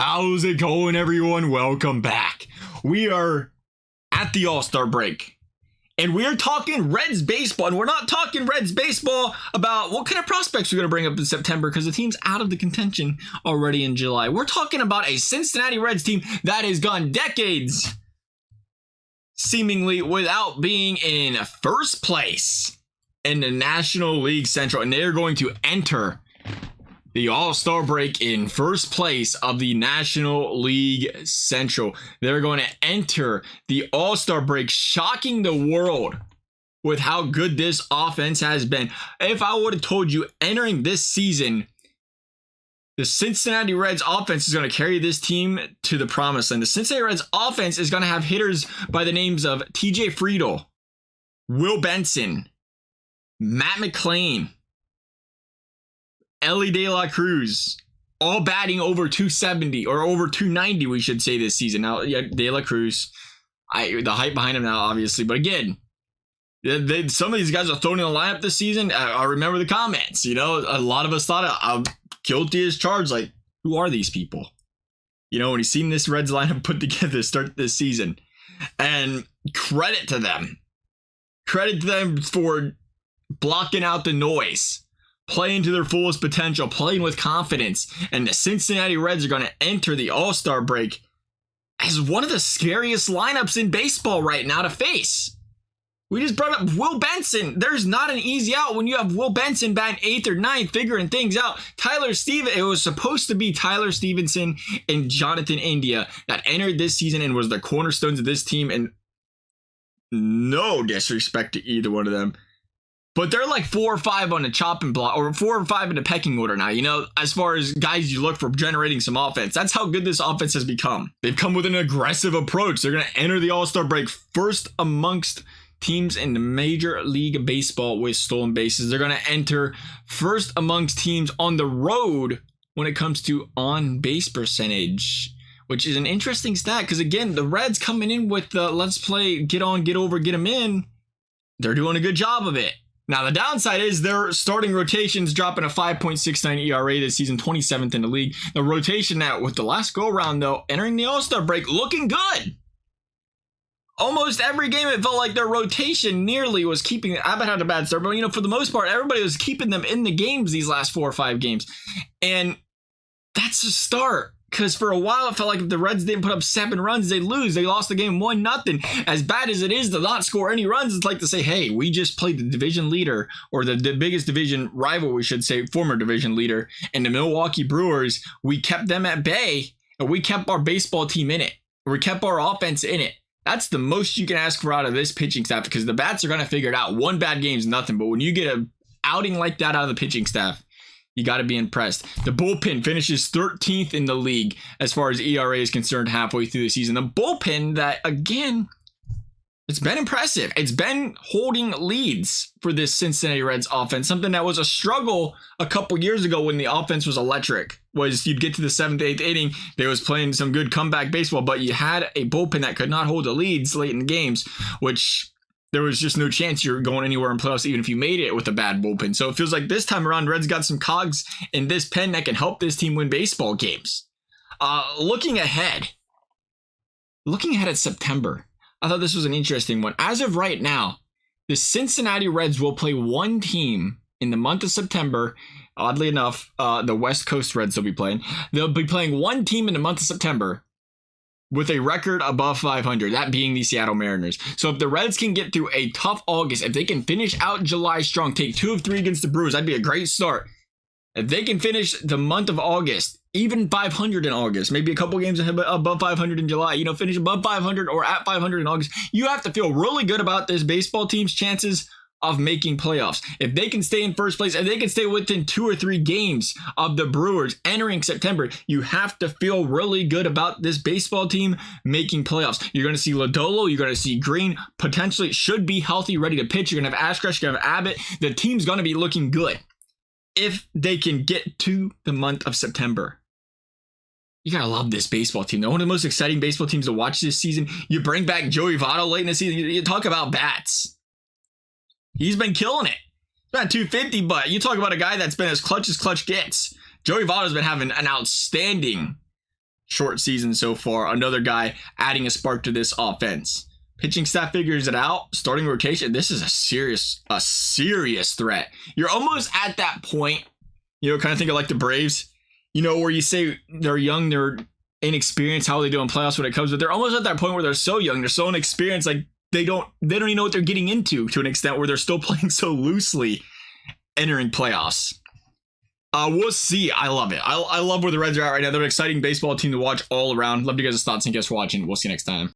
How's it going, everyone? Welcome back. We are at the All-Star break, and we're talking Reds baseball, and we're not talking Reds baseball about what kind of prospects we're going to bring up in September because the team's out of the contention already in July. We're talking about a Cincinnati Reds team that has gone decades seemingly without being in first place in the National League Central, and they're going to enter the All-Star break in first place of the National League Central. They're going to enter the All-Star break, shocking the world with how good this offense has been. If I would have told you entering this season, the Cincinnati Reds offense is going to carry this team to the promised land. The Cincinnati Reds offense is going to have hitters by the names of TJ Friedl, Will Benson, Matt McClain, Ellie De La Cruz, all batting over 270 or over 290, we should say, this season. Now, yeah, De La Cruz, the hype behind him now, obviously. But again, some of these guys are thrown in the lineup this season. I remember the comments. You know, a lot of us thought I'm guilty as charged. Like, who are these people? You know, when you've seen this Reds lineup put together to start this season, and credit to them. Credit to them for blocking out the noise, playing to their fullest potential, playing with confidence. And the Cincinnati Reds are going to enter the All-Star break as one of the scariest lineups in baseball right now to face. We just brought up Will Benson. There's not an easy out when you have Will Benson batting 8th or 9th, figuring things out. It was supposed to be Tyler Stevenson and Jonathan India that entered this season and was the cornerstones of this team. And no disrespect to either one of them, but they're like 4 or 5 on the chopping block, or 4 or 5 in the pecking order now, you know, as far as guys you look for generating some offense. That's how good this offense has become. They've come with an aggressive approach. They're going to enter the All-Star break first amongst teams in the Major League Baseball with stolen bases. They're going to enter first amongst teams on the road when it comes to on-base percentage, which is an interesting stat because, again, the Reds coming in with the let's play, get on, get over, get them in. They're doing a good job of it. Now, the downside is their starting rotation's dropping a 5.69 ERA this season, 27th in the league. The rotation that, with the last go-around, though, entering the All-Star break, looking good. Almost every game, it felt like their rotation nearly was keeping it. Abbott had a bad start, but, you know, for the most part, everybody was keeping them in the games these last 4 or 5 games. And that's a start. Because for a while, it felt like if the Reds didn't put up 7 runs, they'd lose. They lost the game 1-0. As bad as it is to not score any runs, it's like to say, hey, we just played the division leader, or the biggest division rival, we should say, former division leader, and the Milwaukee Brewers. We kept them at bay, and we kept our baseball team in it. We kept our offense in it. That's the most you can ask for out of this pitching staff, because the bats are going to figure it out. One bad game is nothing, but when you get an outing like that out of the pitching staff, you got to be impressed. The bullpen finishes 13th in the league as far as ERA is concerned halfway through the season. The bullpen that, again, it's been impressive. It's been holding leads for this Cincinnati Reds offense. Something that was a struggle a couple years ago when the offense was electric. Was you'd get to the 7th, 8th inning, they was playing some good comeback baseball, but you had a bullpen that could not hold the leads late in games, which there was just no chance you're going anywhere in playoffs, even if you made it with a bad bullpen. So it feels like this time around, Reds got some cogs in this pen that can help this team win baseball games. Looking ahead at September, I thought this was an interesting one. As of right now, the Cincinnati Reds will play one team in the month of September. Oddly enough, the West Coast Reds will be playing. They'll be playing one team in the month of September with a record above 500, that being the Seattle Mariners. So if the Reds can get through a tough August, if they can finish out July strong, take 2 of 3 against the Brewers, that'd be a great start. If they can finish the month of August, even 500 in August, maybe a couple games above 500 in July, you know, finish above 500 or at 500 in August, you have to feel really good about this baseball team's chances of making playoffs. If they can stay in first place, if they can stay within 2 or 3 games of the Brewers entering September, you have to feel really good about this baseball team making playoffs. You're going to see Lodolo, you're going to see Green, potentially should be healthy, ready to pitch. You're going to have Ashcraft, you're going to have Abbott. The team's going to be looking good if they can get to the month of September. You gotta love this baseball team. They're one of the most exciting baseball teams to watch this season. You bring back Joey Votto late in the season. You talk about bats. He's been killing it. He's not 250, but you talk about a guy that's been as clutch gets. Joey Votto's been having an outstanding short season so far. Another guy adding a spark to this offense. Pitching staff figures it out. Starting rotation. This is a serious threat. You're almost at that point, kind of think of like the Braves, where you say they're young, they're inexperienced, how they do in playoffs when it comes, but they're almost at that point where they're so young, they're so inexperienced, like they don't even know what they're getting into to an extent where they're still playing so loosely entering playoffs. We'll see. I love it. I love where the Reds are at right now. They're an exciting baseball team to watch all around. Love you guys' thoughts and guys for watching. We'll see you next time.